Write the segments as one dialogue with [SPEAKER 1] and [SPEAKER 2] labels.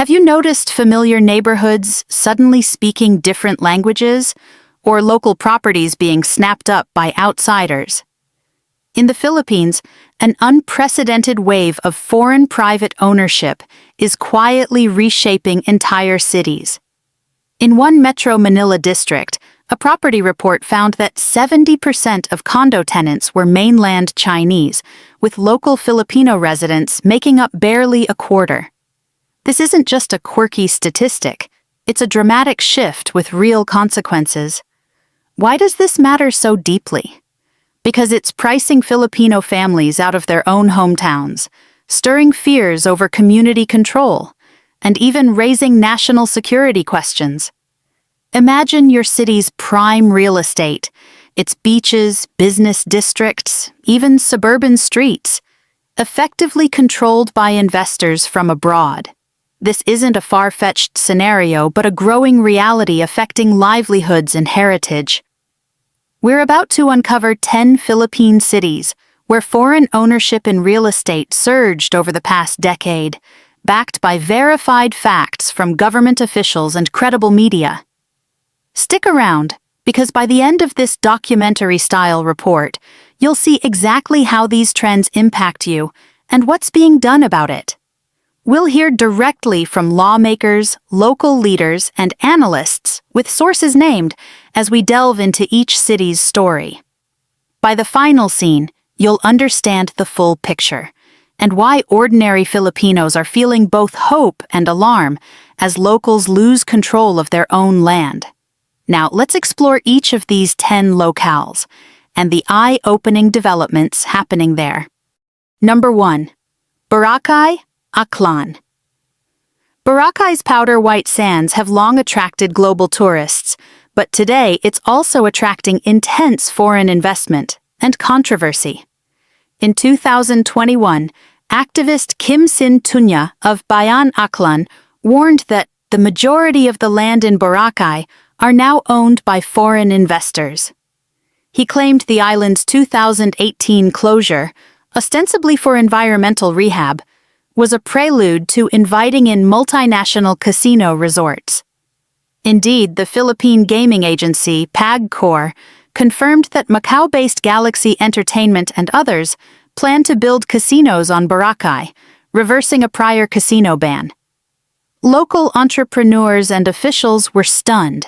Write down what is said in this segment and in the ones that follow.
[SPEAKER 1] Have you noticed familiar neighborhoods suddenly speaking different languages, or local properties being snapped up by outsiders? In the Philippines, an unprecedented wave of foreign private ownership is quietly reshaping entire cities. In one Metro Manila district, a property report found that 70% of condo tenants were mainland Chinese, with local Filipino residents making up barely a quarter. This isn't just a quirky statistic, it's a dramatic shift with real consequences. Why does this matter so deeply? Because it's pricing Filipino families out of their own hometowns, stirring fears over community control, and even raising national security questions. Imagine your city's prime real estate, its beaches, business districts, even suburban streets, effectively controlled by investors from abroad. This isn't a far-fetched scenario, but a growing reality affecting livelihoods and heritage. We're about to uncover 10 Philippine cities where foreign ownership in real estate surged over the past decade, backed by verified facts from government officials and credible media. Stick around, because by the end of this documentary-style report, you'll see exactly how these trends impact you and what's being done about it. We'll hear directly from lawmakers, local leaders, and analysts, with sources named, as we delve into each city's story. By the final scene, you'll understand the full picture, and why ordinary Filipinos are feeling both hope and alarm as locals lose control of their own land. Now, let's explore each of these 10 locales, and the eye-opening developments happening there. Number 1. Boracay, Aklan. Boracay's powder white sands have long attracted global tourists, but today it's also attracting intense foreign investment and controversy. In 2021, activist Kim Sin Tunya of Bayan Aklan warned that the majority of the land in Boracay are now owned by foreign investors. He claimed the island's 2018 closure, ostensibly for environmental rehab, was a prelude to inviting in multinational casino resorts. Indeed, the Philippine gaming agency, PAGCOR, confirmed that Macau-based Galaxy Entertainment and others plan to build casinos on Boracay, reversing a prior casino ban. Local entrepreneurs and officials were stunned.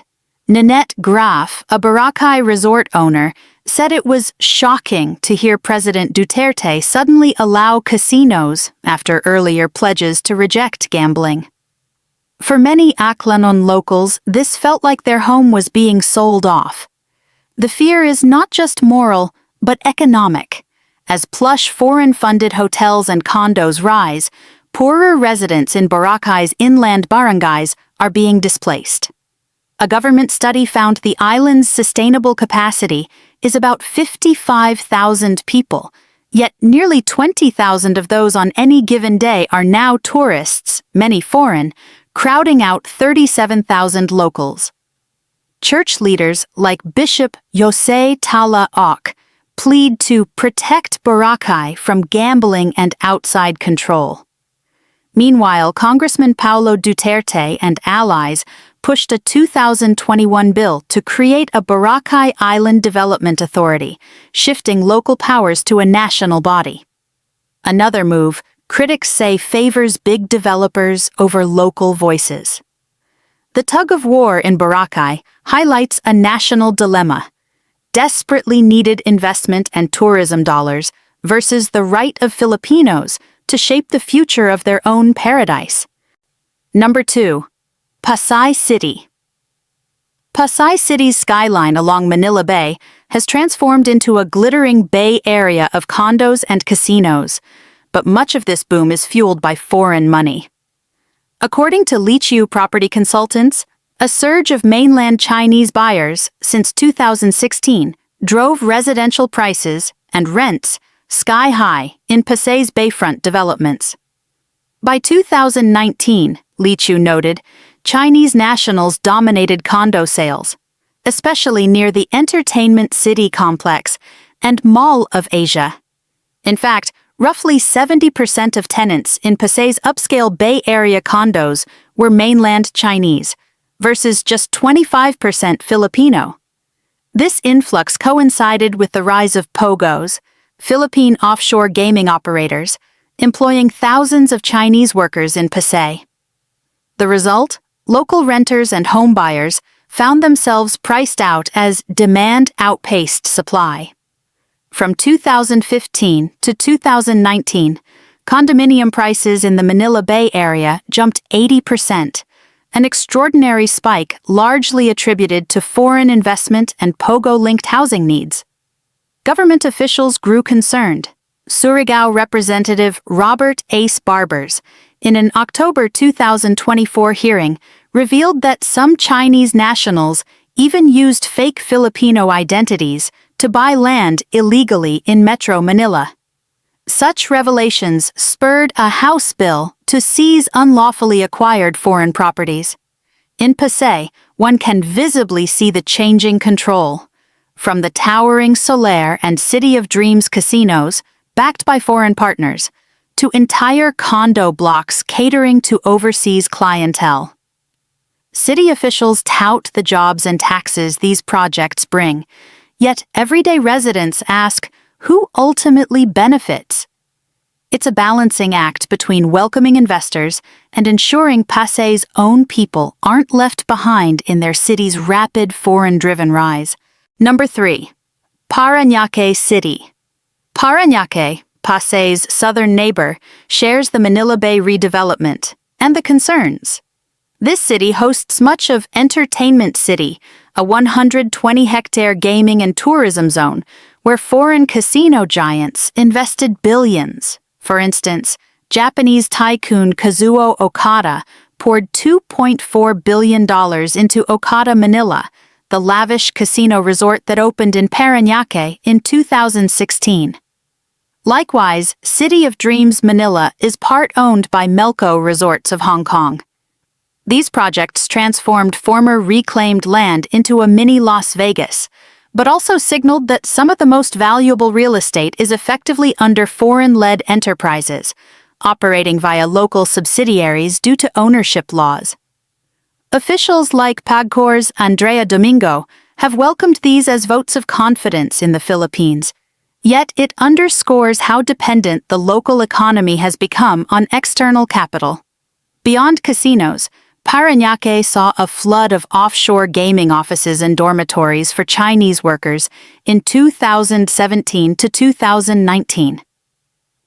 [SPEAKER 1] Nanette Graf, a Boracay resort owner, said it was shocking to hear President Duterte suddenly allow casinos after earlier pledges to reject gambling. For many Aklanon locals, this felt like their home was being sold off. The fear is not just moral, but economic. As plush foreign-funded hotels and condos rise, poorer residents in Boracay's inland barangays are being displaced. A government study found the island's sustainable capacity is about 55,000 people, yet nearly 20,000 of those on any given day are now tourists, many foreign, crowding out 37,000 locals. Church leaders like Bishop Jose Tala Ok plead to protect Boracay from gambling and outside control. Meanwhile, Congressman Paulo Duterte and allies pushed a 2021 bill to create a Boracay Island Development Authority, shifting local powers to a national body. Another move, critics say, favors big developers over local voices. The tug-of-war in Boracay highlights a national dilemma: desperately needed investment and tourism dollars versus the right of Filipinos to shape the future of their own paradise. Number 2. Pasay City. Pasay City's skyline along Manila Bay has transformed into a glittering bay area of condos and casinos, but much of this boom is fueled by foreign money. According to Lichiu Property Consultants, a surge of mainland Chinese buyers since 2016 drove residential prices and rents sky-high in Pasay's bayfront developments. By 2019, Lichiu noted, Chinese nationals dominated condo sales, especially near the Entertainment City complex and Mall of Asia. In fact, roughly 70% of tenants in Pasay's upscale Bay Area condos were mainland Chinese, versus just 25% Filipino. This influx coincided with the rise of POGOs, Philippine offshore gaming operators, employing thousands of Chinese workers in Pasay. The result? Local renters and home buyers found themselves priced out as demand outpaced supply. From 2015 to 2019, condominium prices in the Manila Bay Area jumped 80%, an extraordinary spike largely attributed to foreign investment and POGO-linked housing needs. Government officials grew concerned. Surigao Representative Robert Ace Barbers, in an October 2024 hearing, revealed that some Chinese nationals even used fake Filipino identities to buy land illegally in Metro Manila. Such revelations spurred a House bill to seize unlawfully acquired foreign properties. In Pasay, one can visibly see the changing control. From the towering Solaire and City of Dreams casinos, backed by foreign partners, to entire condo blocks catering to overseas clientele. City officials tout the jobs and taxes these projects bring, yet everyday residents ask, who ultimately benefits? It's a balancing act between welcoming investors and ensuring Pasay's own people aren't left behind in their city's rapid foreign-driven rise. Number 3. Parañaque City. Parañaque, Pasay's southern neighbor, shares the Manila Bay redevelopment and the concerns. This city hosts much of Entertainment City, a 120-hectare gaming and tourism zone where foreign casino giants invested billions. For instance, Japanese tycoon Kazuo Okada poured $2.4 billion into Okada Manila, the lavish casino resort that opened in Parañaque in 2016. Likewise, City of Dreams Manila is part-owned by Melco Resorts of Hong Kong. These projects transformed former reclaimed land into a mini Las Vegas, but also signaled that some of the most valuable real estate is effectively under foreign-led enterprises, operating via local subsidiaries due to ownership laws. Officials like PAGCOR's Andrea Domingo have welcomed these as votes of confidence in the Philippines, yet it underscores how dependent the local economy has become on external capital. Beyond casinos, Parañaque saw a flood of offshore gaming offices and dormitories for Chinese workers in 2017 to 2019.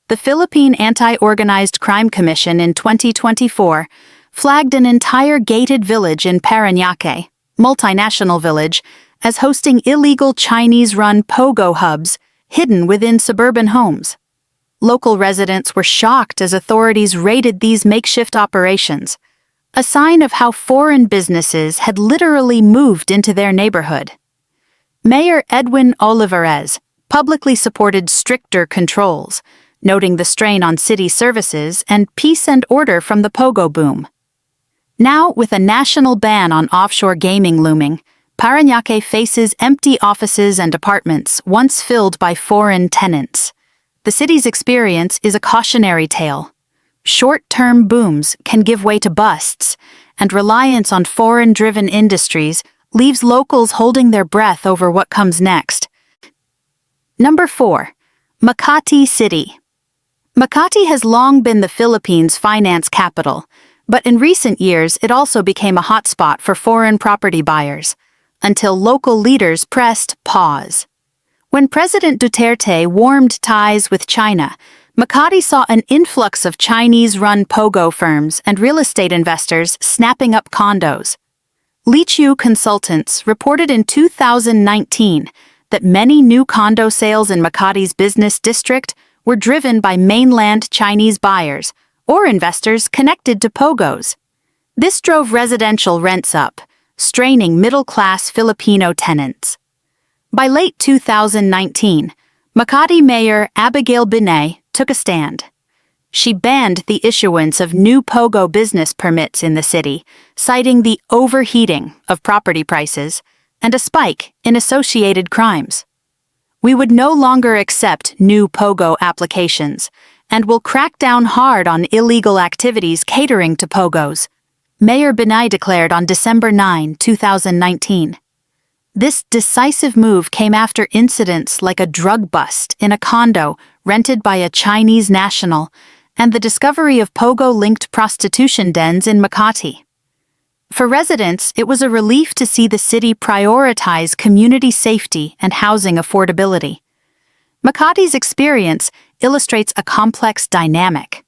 [SPEAKER 1] The Philippine Anti-Organized Crime Commission in 2024 flagged an entire gated village in Parañaque, multinational village, as hosting illegal Chinese-run POGO hubs hidden within suburban homes. Local residents were shocked as authorities raided these makeshift operations, a sign of how foreign businesses had literally moved into their neighborhood. Mayor Edwin Olivares publicly supported stricter controls, noting the strain on city services and peace and order from the POGO boom. Now, with a national ban on offshore gaming looming, Parañaque faces empty offices and apartments once filled by foreign tenants. The city's experience is a cautionary tale. Short-term booms can give way to busts, and reliance on foreign-driven industries leaves locals holding their breath over what comes next. Number 4. Makati City. Makati has long been the Philippines' finance capital, but in recent years it also became a hotspot for foreign property buyers, until local leaders pressed pause. When President Duterte warmed ties with China, Makati saw an influx of Chinese-run POGO firms and real estate investors snapping up condos. Liqiu Consultants reported in 2019 that many new condo sales in Makati's business district were driven by mainland Chinese buyers or investors connected to POGOs. This drove residential rents up, straining middle-class Filipino tenants. By late 2019, Makati Mayor Abigail Binay took a stand. She banned the issuance of new POGO business permits in the city, citing the overheating of property prices and a spike in associated crimes. We would no longer accept new POGO applications and will crack down hard on illegal activities catering to POGOs, Mayor Binay declared on December 9, 2019. This decisive move came after incidents like a drug bust in a condo rented by a Chinese national and the discovery of pogo-linked prostitution dens in Makati. For residents, it was a relief to see the city prioritize community safety and housing affordability. Makati's experience illustrates a complex dynamic.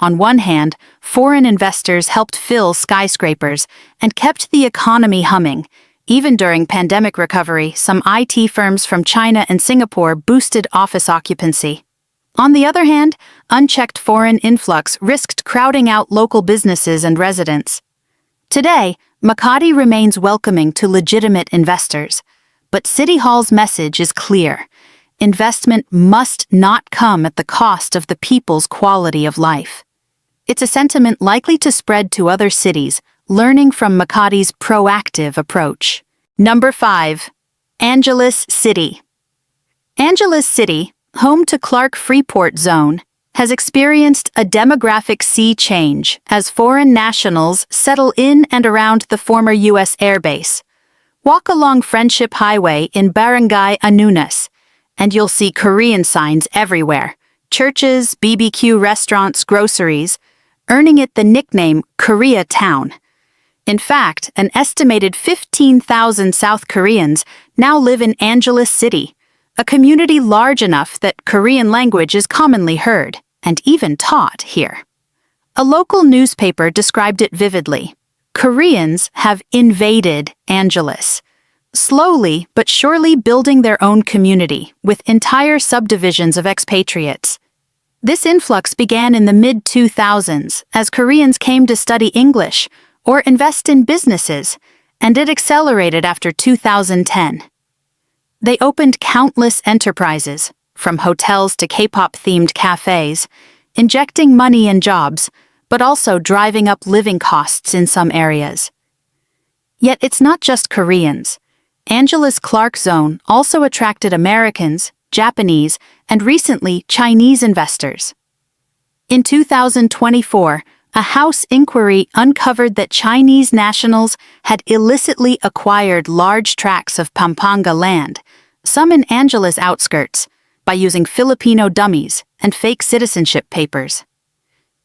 [SPEAKER 1] On one hand, foreign investors helped fill skyscrapers and kept the economy humming. Even during pandemic recovery, some IT firms from China and Singapore boosted office occupancy. On the other hand, unchecked foreign influx risked crowding out local businesses and residents. Today, Makati remains welcoming to legitimate investors, but City Hall's message is clear. Investment must not come at the cost of the people's quality of life. It's a sentiment likely to spread to other cities, learning from Makati's proactive approach. Number 5. Angeles City. Angeles City, home to Clark Freeport Zone, has experienced a demographic sea change as foreign nationals settle in and around the former U.S. Air Base. Walk along Friendship Highway in Barangay Anunas, and you'll see Korean signs everywhere. Churches, BBQ restaurants, groceries, earning it the nickname Korea Town. In fact, an estimated 15,000 South Koreans now live in Angeles City, a community large enough that Korean language is commonly heard and even taught here. A local newspaper described it vividly. Koreans have invaded Angeles, slowly but surely building their own community with entire subdivisions of expatriates. This influx began in the mid-2000s as Koreans came to study English or invest in businesses, and it accelerated after 2010. They opened countless enterprises, from hotels to K-pop-themed cafes, injecting money and jobs, but also driving up living costs in some areas. Yet it's not just Koreans. Angeles Clark Zone also attracted Americans, Japanese, and recently Chinese investors. In 2024, a House inquiry uncovered that Chinese nationals had illicitly acquired large tracts of Pampanga land, some in Angeles outskirts, by using Filipino dummies and fake citizenship papers.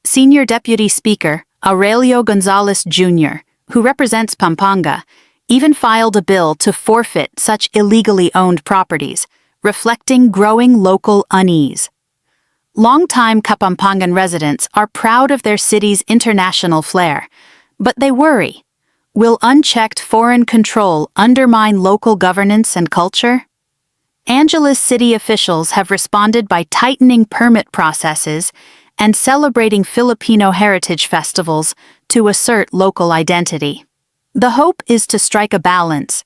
[SPEAKER 1] Senior Deputy Speaker Aurelio Gonzalez Jr., who represents Pampanga, even filed a bill to forfeit such illegally owned properties, reflecting growing local unease. Longtime Kapampangan residents are proud of their city's international flair, but they worry. Will unchecked foreign control undermine local governance and culture? Angeles city officials have responded by tightening permit processes and celebrating Filipino heritage festivals to assert local identity. The hope is to strike a balance,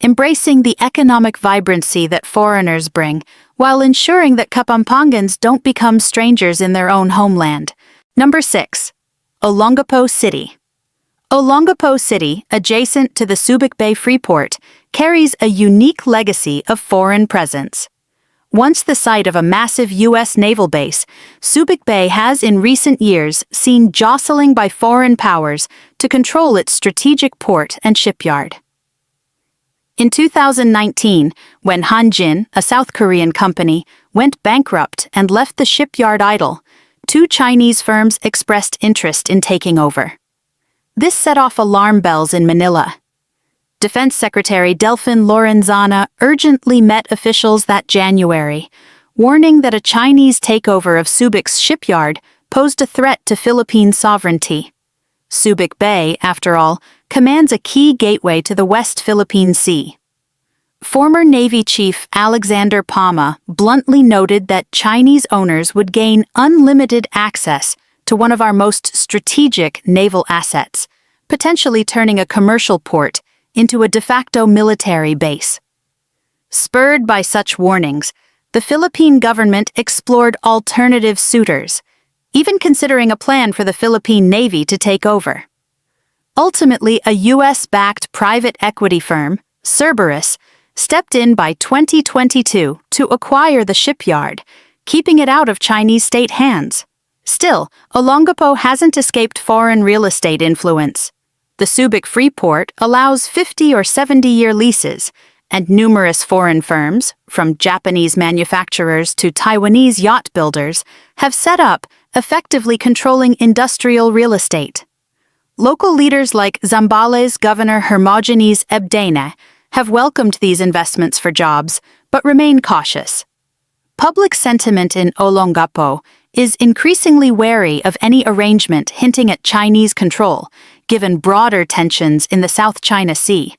[SPEAKER 1] embracing the economic vibrancy that foreigners bring, while ensuring that Kapampangans don't become strangers in their own homeland. Number 6. Olongapo City. Olongapo City, adjacent to the Subic Bay Freeport, carries a unique legacy of foreign presence. Once the site of a massive U.S. naval base, Subic Bay has in recent years seen jostling by foreign powers to control its strategic port and shipyard. In 2019, when Hanjin, a South Korean company, went bankrupt and left the shipyard idle, 2 Chinese firms expressed interest in taking over. This set off alarm bells in Manila. Defense Secretary Delfin Lorenzana urgently met officials that January, warning that a Chinese takeover of Subic's shipyard posed a threat to Philippine sovereignty. Subic Bay, after all, commands a key gateway to the West Philippine Sea. Former Navy Chief Alexander Pama bluntly noted that Chinese owners would gain unlimited access to one of our most strategic naval assets, potentially turning a commercial port into a de facto military base. Spurred by such warnings, the Philippine government explored alternative suitors, even considering a plan for the Philippine Navy to take over. Ultimately, a U.S.-backed private equity firm, Cerberus, stepped in by 2022 to acquire the shipyard, keeping it out of Chinese state hands. Still, Olongapo hasn't escaped foreign real estate influence. The Subic Freeport allows 50 or 70-year leases, and numerous foreign firms, from Japanese manufacturers to Taiwanese yacht builders, have set up, effectively controlling industrial real estate. Local leaders like Zambales Governor Hermogenes Ebdene have welcomed these investments for jobs, but remain cautious. Public sentiment in Olongapo is increasingly wary of any arrangement hinting at Chinese control, given broader tensions in the South China Sea.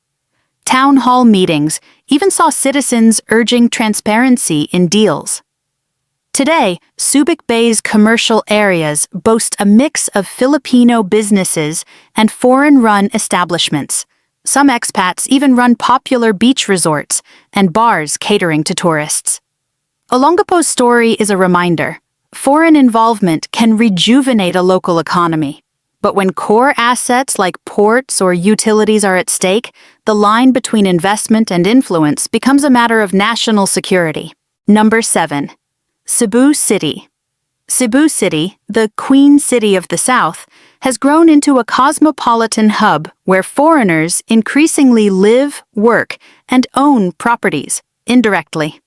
[SPEAKER 1] Town hall meetings even saw citizens urging transparency in deals. Today, Subic Bay's commercial areas boast a mix of Filipino businesses and foreign-run establishments. Some expats even run popular beach resorts and bars catering to tourists. Olongapo's story is a reminder. Foreign involvement can rejuvenate a local economy. But when core assets like ports or utilities are at stake, the line between investment and influence becomes a matter of national security. Number 7. Cebu City. Cebu City, the Queen City of the South, has grown into a cosmopolitan hub where foreigners increasingly live, work, and own properties, indirectly.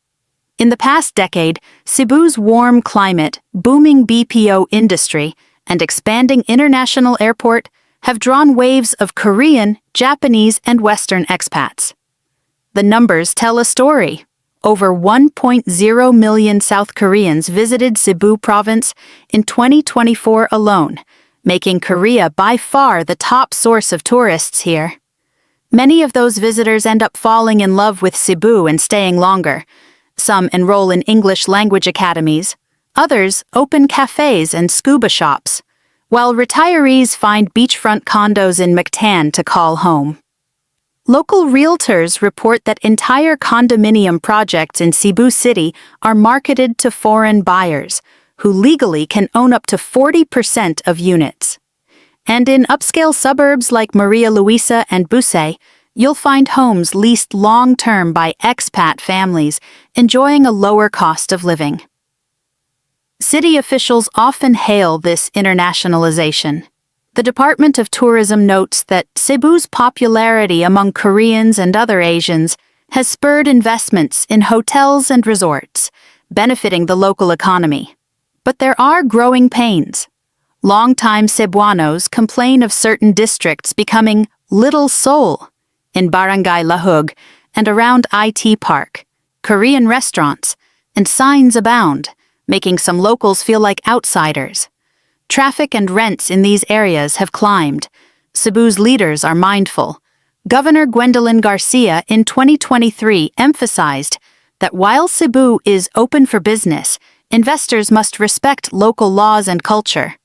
[SPEAKER 1] In the past decade, Cebu's warm climate, booming BPO industry, and expanding international airport have drawn waves of Korean, Japanese, and Western expats. The numbers tell a story. Over 1.0 million South Koreans visited Cebu province in 2024 alone, making Korea by far the top source of tourists here. Many of those visitors end up falling in love with Cebu and staying longer. Some enroll in English language academies, others open cafes and scuba shops, while retirees find beachfront condos in Mactan to call home. Local realtors report that entire condominium projects in Cebu City are marketed to foreign buyers, who legally can own up to 40% of units. And in upscale suburbs like Maria Luisa and Busay, you'll find homes leased long-term by expat families enjoying a lower cost of living. City officials often hail this internationalization. The Department of Tourism notes that Cebu's popularity among Koreans and other Asians has spurred investments in hotels and resorts, benefiting the local economy. But there are growing pains. Longtime Cebuanos complain of certain districts becoming Little Seoul in Barangay Lahug and around IT Park. Korean restaurants and signs abound, making some locals feel like outsiders. Traffic and rents in these areas have climbed. Cebu's leaders are mindful. Governor Gwendolyn Garcia in 2023 emphasized that while Cebu is open for business, investors must respect local laws and culture.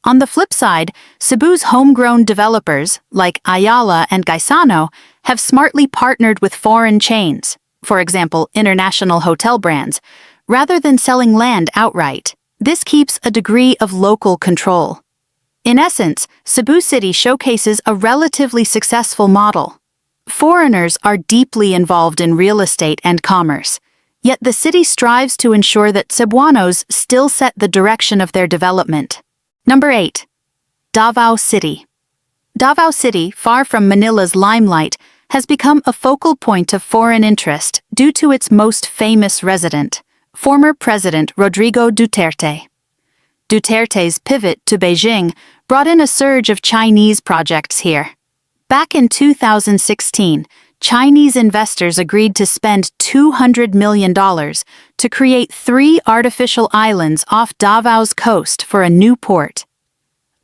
[SPEAKER 1] On the flip side, Cebu's homegrown developers, like Ayala and Gaisano, have smartly partnered with foreign chains, for example, international hotel brands, rather than selling land outright. This keeps a degree of local control. In essence, Cebu City showcases a relatively successful model. Foreigners are deeply involved in real estate and commerce, yet the city strives to ensure that Cebuanos still set the direction of their development. Number 8. Davao City. Davao City, far from Manila's limelight, has become a focal point of foreign interest due to its most famous resident, former President Rodrigo Duterte. Duterte's pivot to Beijing brought in a surge of Chinese projects here. Back in 2016, Chinese investors agreed to spend $200 million to create 3 artificial islands off Davao's coast for a new port.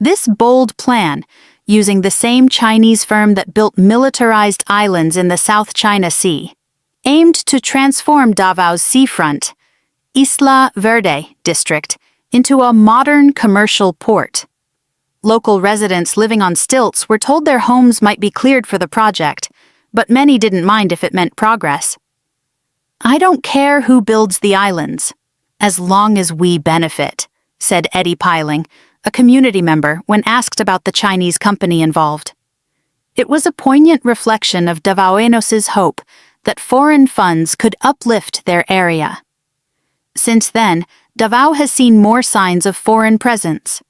[SPEAKER 1] This bold plan, using the same Chinese firm that built militarized islands in the South China Sea, aimed to transform Davao's seafront, Isla Verde district, into a modern commercial port. Local residents living on stilts were told their homes might be cleared for the project, but many didn't mind if it meant progress. "I don't care who builds the islands, as long as we benefit," said Eddie Piling, a community member, when asked about the Chinese company involved. It was a poignant reflection of Davaoenos' hope that foreign funds could uplift their area. Since then, Davao has seen more signs of foreign presence.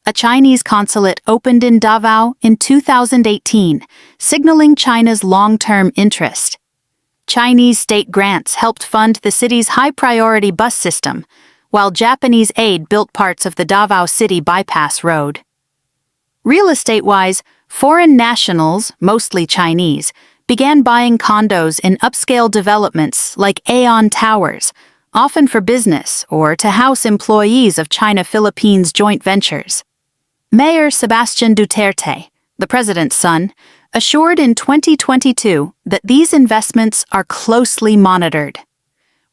[SPEAKER 1] A Chinese consulate opened in Davao in 2018, signaling China's long-term interest. Chinese state grants helped fund the city's high-priority bus system, while Japanese aid built parts of the Davao City Bypass Road. Real estate-wise, foreign nationals, mostly Chinese, began buying condos in upscale developments like Aeon Towers, often for business or to house employees of China-Philippines joint ventures. Mayor Sebastian Duterte, the president's son, assured in 2022 that these investments are closely monitored.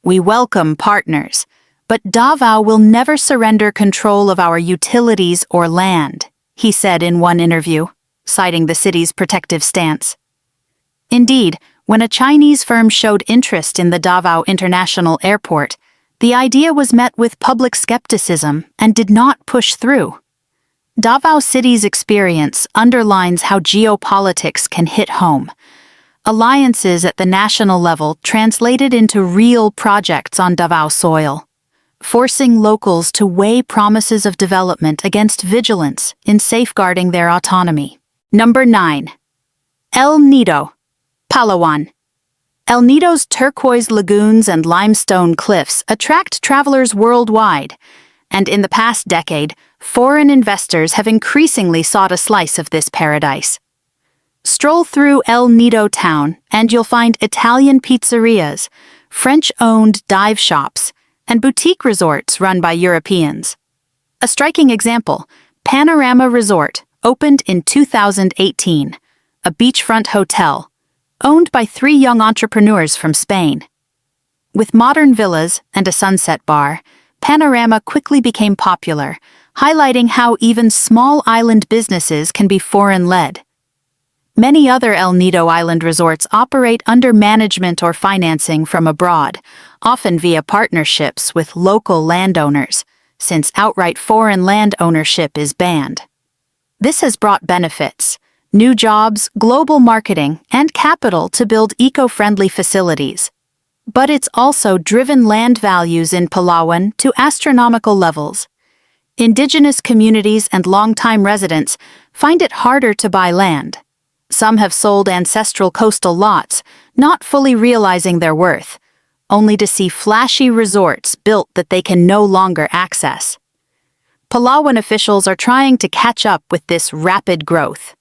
[SPEAKER 1] "We welcome partners, but Davao will never surrender control of our utilities or land," he said in one interview, citing the city's protective stance. Indeed, when a Chinese firm showed interest in the Davao International Airport, the idea was met with public skepticism and did not push through. Davao City's experience underlines how geopolitics can hit home. Alliances at the national level translated into real projects on Davao soil, forcing locals to weigh promises of development against vigilance in safeguarding their autonomy. Number 9. El Nido, Palawan. El Nido's turquoise lagoons and limestone cliffs attract travelers worldwide, and in the past decade, foreign investors have increasingly sought a slice of this paradise. Stroll through El Nido town and you'll find Italian pizzerias, French-owned dive shops, and boutique resorts run by Europeans. A striking example, Panorama Resort opened in 2018, a beachfront hotel, owned by 3 young entrepreneurs from Spain. With modern villas and a sunset bar, Panorama quickly became popular, highlighting how even small island businesses can be foreign-led. Many other El Nido Island resorts operate under management or financing from abroad, often via partnerships with local landowners, since outright foreign land ownership is banned. This has brought benefits: new jobs, global marketing, and capital to build eco-friendly facilities. But it's also driven land values in Palawan to astronomical levels. Indigenous communities and longtime residents find it harder to buy land. Some have sold ancestral coastal lots, not fully realizing their worth, only to see flashy resorts built that they can no longer access. Palawan officials are trying to catch up with this rapid growth.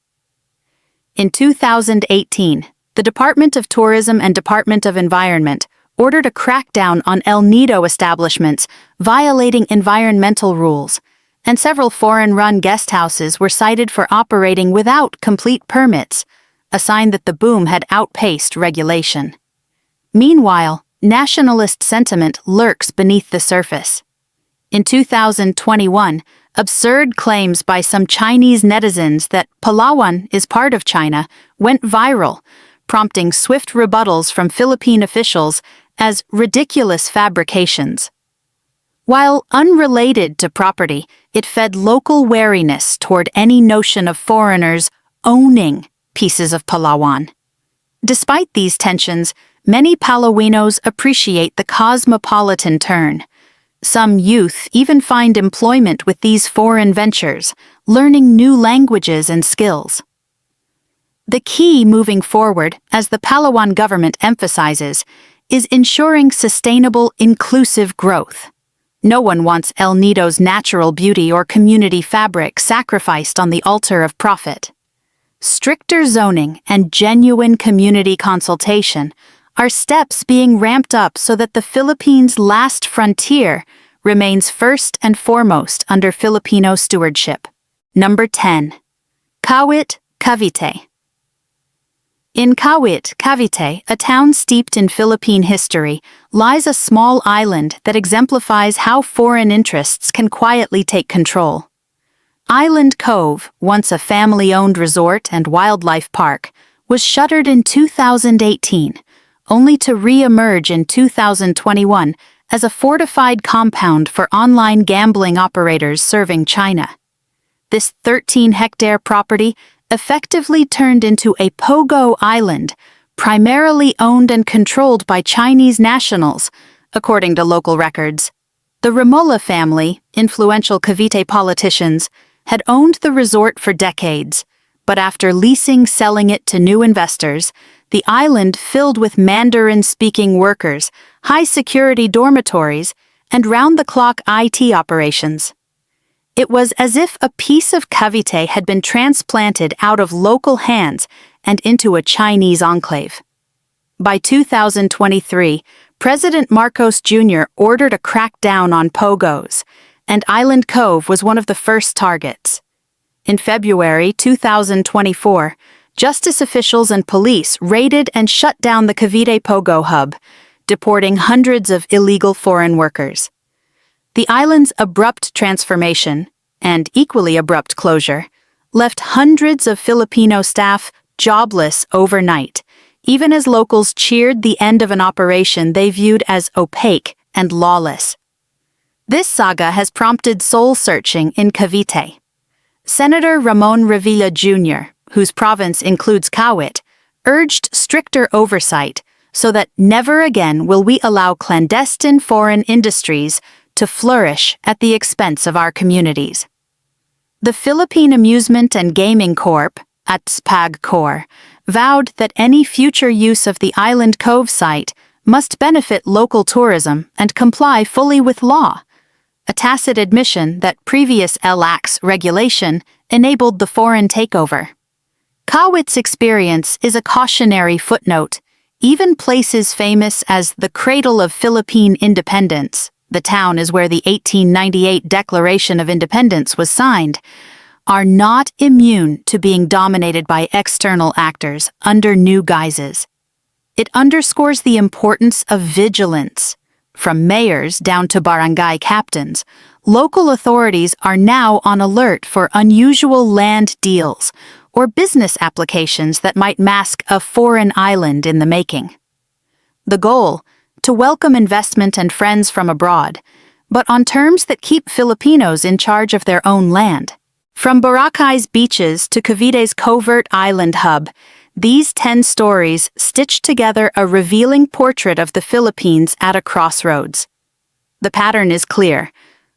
[SPEAKER 1] In 2018, the Department of Tourism and Department of Environment ordered a crackdown on El Nido establishments violating environmental rules, and several foreign-run guest houses were cited for operating without complete permits, a sign that the boom had outpaced regulation. Meanwhile, nationalist sentiment lurks beneath the surface. In 2021, absurd claims by some Chinese netizens that Palawan is part of China went viral, prompting swift rebuttals from Philippine officials as ridiculous fabrications. While unrelated to property, it fed local wariness toward any notion of foreigners owning pieces of Palawan. Despite these tensions, many Palawinos appreciate the cosmopolitan turn. Some youth even find employment with these foreign ventures, learning new languages and skills. The key moving forward, as the Palawan government emphasizes, is ensuring sustainable, inclusive growth. No one wants El Nido's natural beauty or community fabric sacrificed on the altar of profit. Stricter zoning and genuine community consultation are steps being ramped up so that the Philippines' last frontier remains first and foremost under Filipino stewardship. Number 10. Kawit, Cavite. In Kawit, Cavite, a town steeped in Philippine history, lies a small island that exemplifies how foreign interests can quietly take control. Island Cove, once a family-owned resort and wildlife park, was shuttered in 2018, only to re-emerge in 2021 as a fortified compound for online gambling operators serving China. This 13-hectare property effectively turned into a pogo island, primarily owned and controlled by Chinese nationals, according to local records. The Remola family, influential Cavite politicians, had owned the resort for decades, but after selling it to new investors, the island filled with Mandarin-speaking workers, high-security dormitories, and round-the-clock IT operations. It was as if a piece of Cavite had been transplanted out of local hands and into a Chinese enclave. By 2023, President Marcos Jr. ordered a crackdown on pogos, and Island Cove was one of the first targets. In February 2024, justice officials and police raided and shut down the Cavite Pogo Hub, deporting hundreds of illegal foreign workers. The island's abrupt transformation, and equally abrupt closure, left hundreds of Filipino staff jobless overnight, even as locals cheered the end of an operation they viewed as opaque and lawless. This saga has prompted soul-searching in Cavite. Senator Ramon Revilla Jr., whose province includes Kawit, urged stricter oversight so that never again will we allow clandestine foreign industries to flourish at the expense of our communities. The Philippine Amusement and Gaming Corp, ATSPAG-COR, vowed that any future use of the Island Cove site must benefit local tourism and comply fully with law, a tacit admission that previous LAC's regulation enabled the foreign takeover. Kawit's experience is a cautionary footnote. Even places famous as the cradle of Philippine independence, the town is where the 1898 Declaration of Independence was signed, are not immune to being dominated by external actors under new guises. It underscores the importance of vigilance. From mayors down to barangay captains, local authorities are now on alert for unusual land deals or business applications that might mask a foreign island in the making. The goal: to welcome investment and friends from abroad, but on terms that keep Filipinos in charge of their own land. From Boracay's beaches to Cavite's covert island hub, these 10 stories stitch together a revealing portrait of the Philippines at a crossroads. The pattern is clear.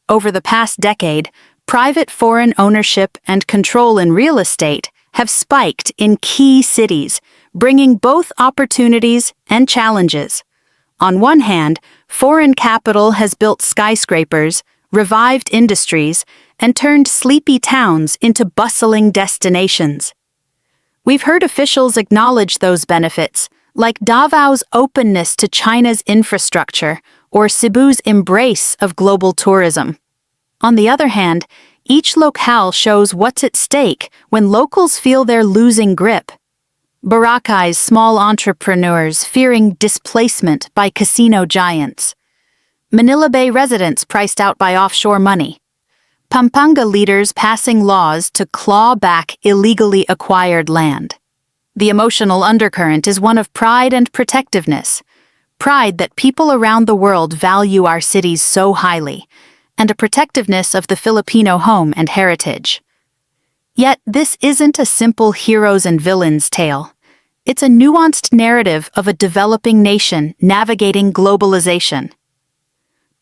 [SPEAKER 1] Over the past decade, private foreign ownership and control in real estate have spiked in key cities, bringing both opportunities and challenges. On one hand, foreign capital has built skyscrapers, revived industries, and turned sleepy towns into bustling destinations. We've heard officials acknowledge those benefits, like Davao's openness to China's infrastructure or Cebu's embrace of global tourism. On the other hand, each locale shows what's at stake when locals feel they're losing grip. Boracay's small entrepreneurs fearing displacement by casino giants. Manila Bay residents priced out by offshore money. Pampanga leaders passing laws to claw back illegally acquired land. The emotional undercurrent is one of pride and protectiveness. Pride that people around the world value our cities so highly, and a protectiveness of the Filipino home and heritage. Yet this isn't a simple heroes and villains tale. It's a nuanced narrative of a developing nation navigating globalization.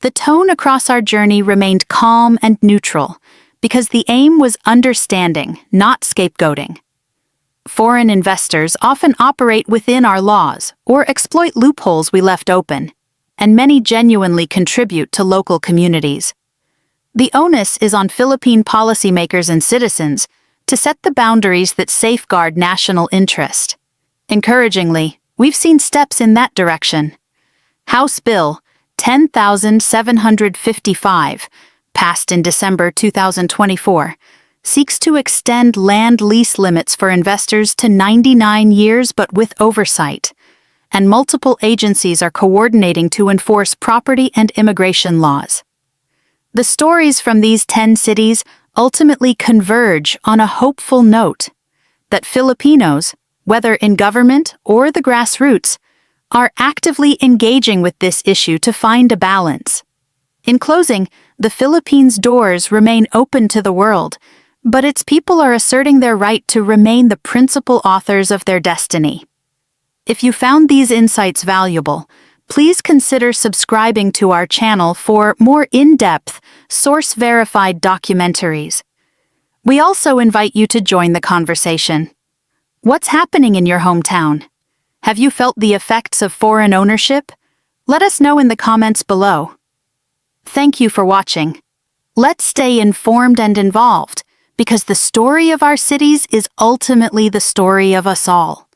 [SPEAKER 1] The tone across our journey remained calm and neutral, because the aim was understanding, not scapegoating. Foreign investors often operate within our laws or exploit loopholes we left open, and many genuinely contribute to local communities. The onus is on Philippine policymakers and citizens to set the boundaries that safeguard national interest. Encouragingly, we've seen steps in that direction. House Bill 10,755, passed in December 2024, seeks to extend land lease limits for investors to 99 years but with oversight, and multiple agencies are coordinating to enforce property and immigration laws. The stories from these 10 cities ultimately converge on a hopeful note that Filipinos, whether in government or the grassroots, are actively engaging with this issue to find a balance. In closing, the Philippines' doors remain open to the world, but its people are asserting their right to remain the principal authors of their destiny. If you found these insights valuable, please consider subscribing to our channel for more in-depth, source-verified documentaries. We also invite you to join the conversation. What's happening in your hometown? Have you felt the effects of foreign ownership? Let us know in the comments below. Thank you for watching. Let's stay informed and involved, because the story of our cities is ultimately the story of us all.